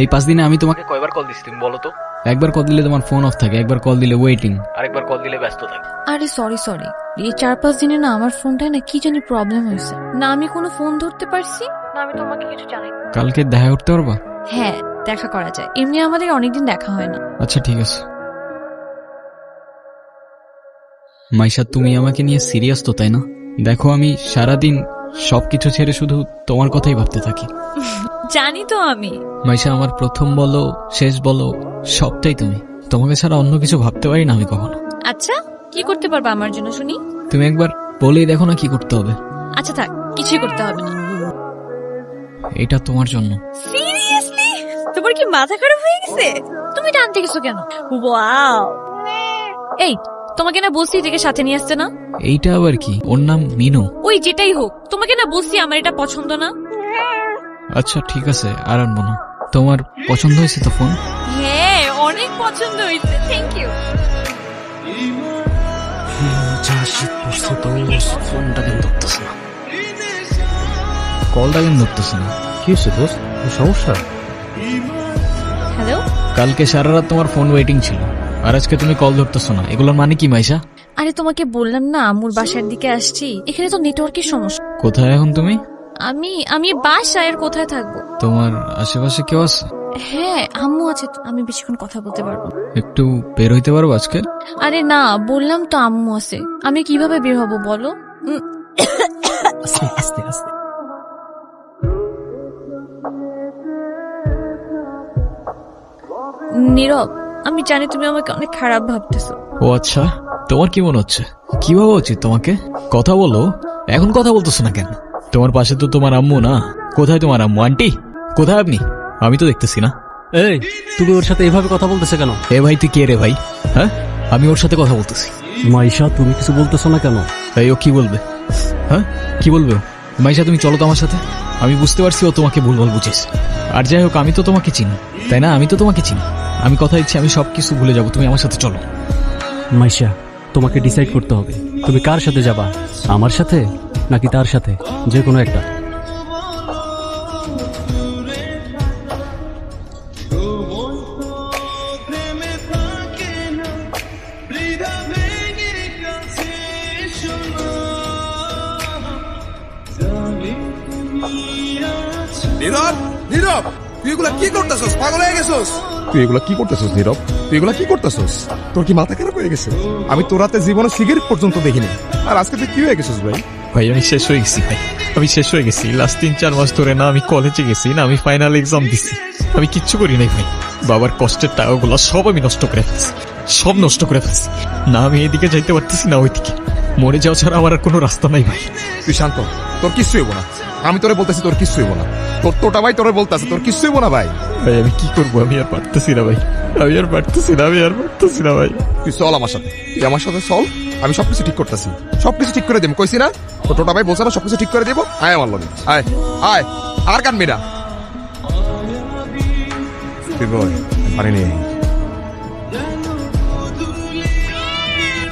এই 5 দিনে আমি তোমাকে কয়বার কল দিছি তুমি বলো তো? একবার কল দিলে তোমার ফোন অফ থাকে, একবার কল দিলে ওয়েটিং, আরেকবার কল দিলে ব্যস্ত থাকে। আরে সরি এই 4-5 দিনে না আমার ফোনটায় না কি জানি প্রবলেম হয়েছে, না আমি কোনো ফোন ধরতে পারছি না আমি তোমাকে কিছু জানাই। কালকে দেখা করতে পারবা? হ্যাঁ দেখা করা যায়, এমনি আমাদের অনেকদিন দেখা হয় না। আচ্ছা ঠিক আছে। মাইশা তুমি আমাকে নিয়ে সিরিয়াস তো তাই না? দেখো আমি সারাদিন সবকিছু ছেড়ে শুধু তোমার কথাই ভাবতে থাকি। জানি তো আমি। মাইশা আমার প্রথম বলো শেষ বলো সবটাই তুমি, তোমাকে ছাড়া অন্য কিছু ভাবতে পারি না আমি কখনো। আচ্ছা কি করতে পারবা আমার জন্য শুনি? তুমি একবার বলেই দেখো না কি করতে হবে। আচ্ছা থাক, কিছুই করতে হবে না। এটা তোমার জন্য। সিরিয়াসলি? তোমার কি মাথা খারাপ হয়ে গেছে? তুমি টানতে গেছো কেন? ওয়াও, এই তোমাকে না বলছি এটাকে সাথে নিয়ে আসতে না? এইটা আবার কি? ওর নাম মিনু। ওই যেটাই হোক, তোমাকে না বলছি আমার এটা পছন্দ না। আচ্ছা ঠিক আছে আর আনবো না। তোমার পছন্দ হয়েছে তো ফোন? হ্যাঁ অনেক পছন্দ হয়েছে, থ্যাংক ইউ। ফোনটা কেন ধরতেছে না, কলটা কেন ধরতেছে না? কি হচ্ছে দোস্ত, সমস্যা? হ্যালো। কালকে সারা রাত তোমার ফোন ওয়েটিং ছিল আর আজকে তুমি কল ধরতেছো না, এগুলোর মানে কি মাইশা? আরে তোমাকে বললাম না আম্মুর বাসার দিকে আসছি, এখানে তো নেটওয়ার্কের সমস্যা। কোথায় এখন তুমি? আমি বাসায়, আর কোথায় থাকবো? তোমার আশেপাশে কেউ আছে? হ্যাঁ আম্মু আছে তো, আমি বেশিক্ষণ কথা বলতে পারবো। একটু বের হইতে পারবো আজকে? আরে না বললাম তো আম্মু আছে, আমি কিভাবে বের হবো বলো? আস্তে আস্তে আস্তে। নীরব, আমি জানি তুমি আমাকে অনেক খারাপ ভাবতেছো। ও আচ্ছা, তোমার কি মনে হচ্ছে? কি ভাবা উচিত তোমাকে? কথা বলো, এখন কথা বলতেছো না কেন? তোমার পাশে তো তোমার আম্মু না। কোথায় তোমার আম্মু? আন্টি কোথায় আপনি? আমি তো দেখতেছি না। এই তুমি ওর সাথে এভাবে কথা বলতেছে কেন? এ ভাই তুই কে রে ভাই? হ্যাঁ আমি ওর সাথে কথা বলতেছি। মাইশা তুমি কিছু বলতেছো না কেন? এই ও কি বলবে? হ্যাঁ কি বলবে ও? মাইশা তুমি চলো তো আমার সাথে। আমি বুঝতে পারছি ও তোমাকে ভুলভাল বুঝেছে। আর যাই হোক আমি তো তোমাকে চিনি তাই না? আমি তো তোমাকে চিনি। আমি কথা দিচ্ছি আমি সবকিছু ভুলে যাবো, তুমি আমার সাথে চলো। মাইশা তোমাকে ডিসাইড করতে হবে তুমি কার সাথে যাবা, আমার সাথে নাকি তার সাথে, যে কোনো একটা। নীরব, নীরব, তুই এগুলা কি করতেছস? পাগল হয়ে গেছস? তুই এগুলা কি করতেছস নীরব? তুই এগুলা কি করতেছস? তোর কি মাথা খারাপ হয়ে গেছে? আমি তোর রাতে জীবনে সিগারেট পর্যন্ত দেখিনি, আর আজকে তুই কি হয়ে গেছিস ভাই? ভাই আমি শেষ হয়ে গেছি ভাই, আমি শেষ হয়ে গেছি। লাস্ট 3-4 মাস ধরে না আমি কলেজে গেছি না আমি ফাইনাল এক্সাম দিছি, আমি কিচ্ছু করি নাই ভাই। বাবার কষ্টের টাকাগুলো সব আমি নষ্ট করে ফেলছি, সব নষ্ট করে ফেলছি। না আমি এইদিকে যাইতে পারতেছি না ওইদিকে, মরে যাওয়া ছাড়া আমার আর কোনো রাস্তা নাই ভাই। তুই শান্ত, তোর কিচ্ছু হইব না। আমি তোরে বলতেছি তোর কিচ্ছু হইব না। তোর তোটা ভাই তোরে বলতেছে তোর কিচ্ছু হইব না ভাই। ভাই আমি কি করবো? আমি আর পারতেছি না ভাই, আমি আর পারতেছি না, আমি আর পারতেছি না ভাই। তুই চল আমার সাথে, তুই আমার সাথে চল, আমি সবকিছু ঠিক করতেছি, সবকিছু ঠিক করে দেব। কইছি না তোর টোটা ভাই বলছে না সবকিছু ঠিক করে দেবো। আয় আমার লগে, আয় আয়, আর কানবি না। তুই বল পারি নেই।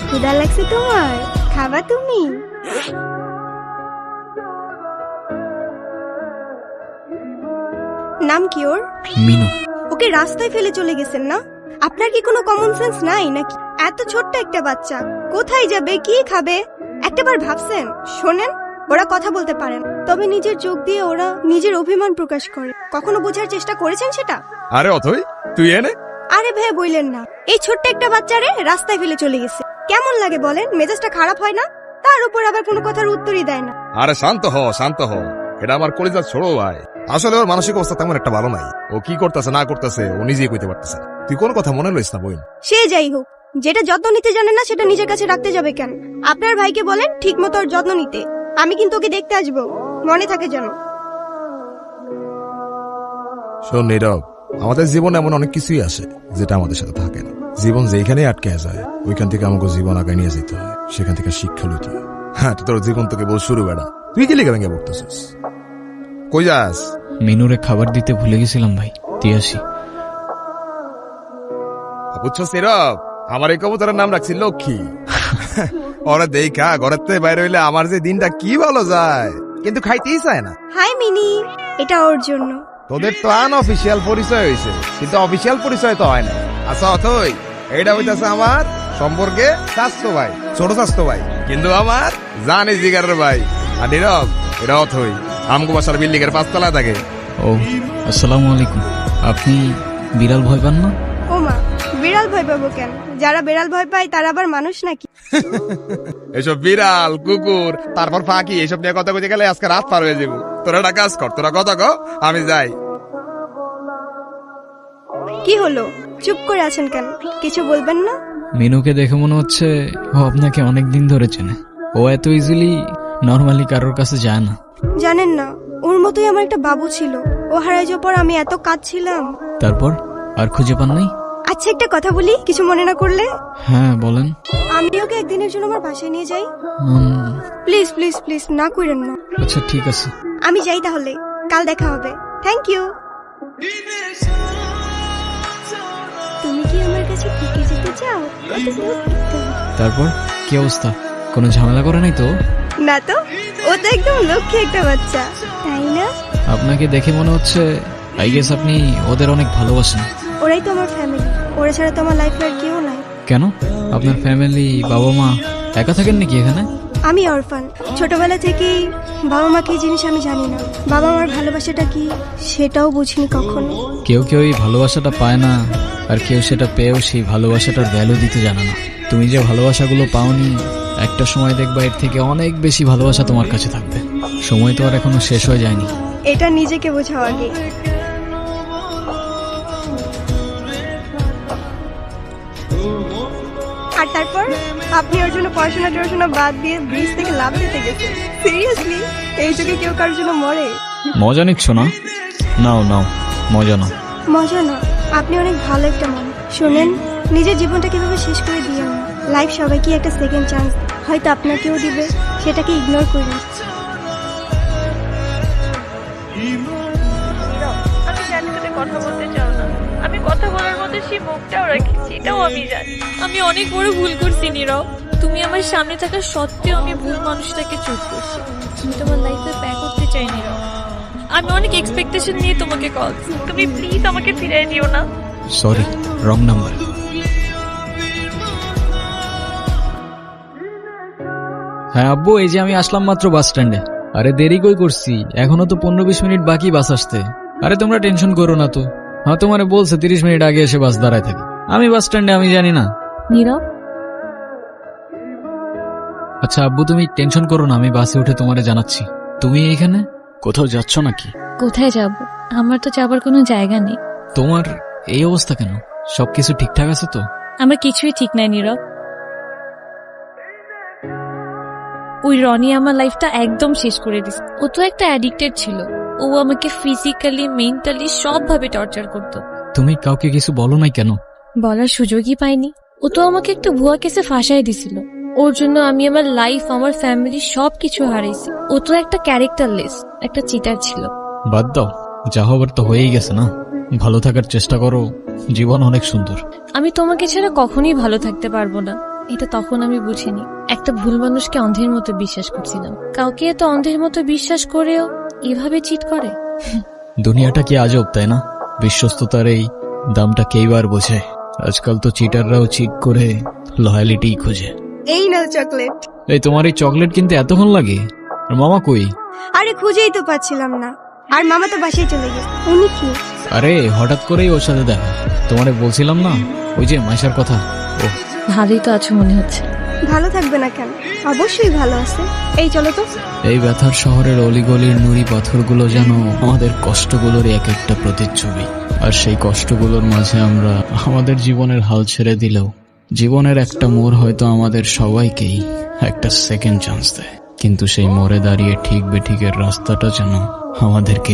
ক্ষুধা লাগছে তোমার? খাবা তুমি? নাম কি ওর? মিনু। ওকে রাস্তায় ফেলে চলে গেছেন না? আপনার কি কোনো কমন সেন্স নাই নাকি? এত ছোট্ট একটা বাচ্চা কোথায় যাবে, কি খাবে একটাবার ভাবছেন? শোনেন, ওরা কথা বলতে পারেন তবে নিজের চোখ দিয়ে ওরা নিজের অভিমান প্রকাশ করে। কখনো বোঝার চেষ্টা করেছেন সেটা? আরে অথই তুই এনে। আরে ভাই বললেন না, এই ছোট্ট একটা বাচ্চারে রাস্তায় ফেলে চলে গেছে। কেমন লাগে বলেন? মেজাজটা খারাপ হয় না? তার উপর আবার কোনো কথার উত্তরই দেয় না। আরে শান্ত হ, শান্ত হ। এটা আমার কলেজার ছোড়ো ভাই। আসলে ওর মানসিক অবস্থা তেমন একটা ভালো নাই। ও কি করতেছে না করতেছে ও নিজেই কইতে পারতেছে না। তুই কোন কথা মনে লইস না বইন। সে যাই হোক, যেটা যত্ন নিতে জানে না সেটা নিজের কাছে রাখতে যাবে কেন? আপনার ভাইকে বলেন ঠিক মতো ওর যত্ন নিতে। আমি কিন্তু ওকে দেখতে আসবো, মনে থাকে যেন। শোন নীরব, আমাদের জীবনে এমন অনেক কিছুই আসে যেটা আমাদের সাথে থাকে না। জীবন যেখানে আটকে যায় ওইখান থেকে আমাকে জীবন আগে নিয়ে যেতে হয়, সেখান থেকে শিক্ষা লইতে হয়। হ্যাঁ তোর জীবন তোকে বল শুরু বেড়া। তুই কি লিখে ভেঙে পড়তেছিস? কই যাস? মিনুরে খাবার দিতে ভুলে গেছিলাম ভাই, দিয়ে আসি। বুঝছো নীরব, আমার এই কবুতরের নাম রাখছি লক্ষ্মী। ওরা দেখা ঘরের থেকে বাইরে হইলে আমার যে দিনটা কি ভালো যায়, কিন্তু খাইতেই চায় না। হাই মিনি, এটা ওর জন্য। তোদের তো আনঅফিসিয়াল পরিচয় হয়েছে, কিন্তু অফিসিয়াল পরিচয় তো হয় না। আচ্ছা অথই, এইটা হইতাছে আমার সম্পর্কে স্বাস্থ্য ভাই, ছোট স্বাস্থ্য ভাই, কিন্তু আমার জানি জিগারের ভাই। আর নীরব, এটা অথই আমগো বাসার বিল্ডিং এর 5 তলায় থাকে। ও আসসালামু আলাইকুম। আপনি বিড়াল ভয় পান না? ও মা, বিড়াল ভয় পাবো কেন? যারা বিড়াল ভয় পায় তারা আবার মানুষ নাকি? এসব বিড়াল কুকুর তারপর পাখি এসব নিয়ে কথা কইতে গেলে আজকে রাত পার হয়ে যাবো। তোরা একটা কাজ কর, তোরা কথা কো, আমি যাই। কি হলো, চুপ করে আছেন কেন? কিছু বলবেন না? মিনুকে দেখে মনে হচ্ছে ও আপনাকে অনেক দিন ধরে চেনে। ও এত ইজিলি নর্মালি কারোর কাছে যায় না। জানেন না, ওর মতোই আমার একটা বাবু ছিল। ও হারাই যাওয়ার পর আমি এত কাঁদছিলাম। তারপর আর খুঁজে পান নাই? আচ্ছা একটা কথা বলি, কিছু মনে না করলে? হ্যাঁ বলেন। আমি ওকে একদিনের জন্য আমার বাসায় নিয়ে যাই। উম, প্লিজ প্লিজ প্লিজ, না করেন না। আচ্ছা ঠিক আছে। আমি যাই তাহলে, কাল দেখা হবে। Thank you. তুমি কি আমার কাছে থেকে যেতে চাও? কত দূর যেতে হবে? তারপর কি অবস্থা? কোনো ঝামেলা করে নাই তো? না তো, ও তো একদম লক্ষ্মী একটা বাচ্চা, তাই না? আপনাকে দেখে মনে হচ্ছে আই গেস আপনি ওদের অনেক ভালোবাসেন। ওরাই তো আমার ফ্যামিলি, ওরা ছাড়া তো আমার লাইফে আর কেউ নাই। কেন? আপনার ফ্যামিলি বাবা মা একা থাকেন নাকি এখানে? আমি অরফান, ছোটবেলা থেকেই বাবা মাকে এই জিনিস আমি জানি না। বাবা মার ভালোবাসাটা কি সেটাও বুঝিনি কখনো। কেউ কেউ এই ভালোবাসাটা পায় না, আর কেউ সেটা পেয়েও সেই ভালোবাসাটার ভ্যালু দিতে জানে না। তুমি যে ভালোবাসাগুলো পাওনি, একটা সময় দেখবা এর থেকে অনেক বেশি ভালোবাসা তোমার কাছে থাকবে। সময় তো আর এখনো শেষ হয়ে যায়নি। এটা নিজেকে বোঝাও আগে। আর তারপর আপনি ওর জন্য পড়াশোনা বাদ দিয়ে ব্রিজ থেকে লাফ দিতে গেছেন? সিরিয়াসলি? এই যুগে কেউ কারোর জন্য মরে? মজা নিচ্ছ না? নাও নাও, মজা নাও। মজা না, আপনি অনেক ভালো একটা মানুষ। শোনেন, নিজের জীবনটা কিভাবে শেষ করে দিয়েন না। লাইফ সবাইকে একটা সেকেন্ড চান্স, হয়তো আপনাকেও দিবে, সেটাকে ইগনোর করুন। আমি জানি তুমি কথা বলতে চাও না। আমি কথা বলার মতো সেই মুখটাও রাখি, এটাও আমি জানি। আমি অনেক বড় ভুল করছি নীরব। তুমি আমার সামনে থাকা সত্ত্বেও আমি ভুল মানুষটাকে চুজ করছি। আমি তোমার লাইফে ব্যাক করতে চাই নীরব। আমি অনেক এক্সপেকটেশন নিয়ে তোমাকে কল। তুমি প্লিজ আমাকে ফিরিয়ে দিও না। Sorry, wrong number. হ্যাঁ আব্বু, এই যে আমি আসলাম মাত্র বাস স্ট্যান্ডে। আরে দেরি কই করছি, এখনো তো 15-20 মিনিট বাকি বাস আসতে। আরে তোমরা টেনশন করো না তো। হ্যাঁ তোমারে বলছে 30 মিনিট আগে এসে বাস দাঁড়ায় থাকে। আমি বাস স্ট্যান্ডে, আমি জানি না। নীরব, আচ্ছা আব্বু তুমি টেনশন করো না, আমি বাসে উঠে তোমারে জানাচ্ছি। তুমি এখানে কোথাও যাচ্ছ নাকি? কোথায় যাব? আমার তো যাবার কোনো জায়গা নেই। তোমার এই অবস্থা কেন? সবকিছু ঠিকঠাক আছে তো? আমার কিছুই ঠিক নাই নীরব। ওই রনি আমার লাইফটা একদম শেষ করে দিছে। ও তো একটা অ্যাডিক্টেড ছিল। ও আমাকে ফিজিক্যালি, মেন্টালি সবভাবে টর্চার করতো। তুমি কাউকে কিছু বলো নাই কেন? বলার সুযোগই পাইনি। ও তো আমাকে একটা ভুয়া কেসে ফাঁসাই দিছিল। ওর জন্য আমি আমার লাইফ, আমার ফ্যামিলি সবকিছু হারাইছি। ও তো একটা ক্যারেক্টারলেস, একটা চিটার ছিল। বাদ দাও, যা হবার তো হয়েই গেছে না। ভালো থাকার চেষ্টা করো, জীবন অনেক সুন্দর। আমি তোমাকে ছাড়া কখনোই ভালো থাকতে পারবো না, এটা তখন আমি বুঝিনি। একটা ভুল মানুষকে অন্ধের মতো বিশ্বাস করছিলাম। কাউকে এত অন্ধের মতো বিশ্বাস করেও এভাবে চিট করে? দুনিয়াটা কি আজব, তাই না? বিশ্বস্ততার এই দামটা কেইবার বোঝে। আজকাল তো চিটাররাও চিট করে লয়ালিটি খোঁজে। এই নাও চকলেট। এই তোমার এই চকলেট কিনতে এতক্ষণ লাগে? আর মামা কই? আরে খুঁজেই তো পাচ্ছিলাম না। আর মামা তো বাসায় চলে গেছে। উনি কি? আরে হঠাৎ করেই ওর সাথে দেখা। তোমারে বলছিলাম না ওই যে মাইশার কথা। ও ভালোই তো আছো মনে হচ্ছে। ভালো থাকবে না কেন? অবশ্যই ভালো আছে। এই চলো তো। এই ব্যথার শহরের অলিগলির নুড়ি পাথরগুলো যেন আমাদের কষ্টগুলোর এক একটা প্রতিচ্ছবি। আর সেই কষ্টগুলোর মাঝে আমরা আমাদের জীবনের হাল ছেড়ে দিলেও জীবনের একটা মোড় হয়তো আমাদের সবাইকেই একটা সেকেন্ড চান্স দেয়। কিন্তু সেই মোড়ে দাঁড়িয়ে ঠিক বেঠিকের রাস্তাটা যেন আমাদেরকে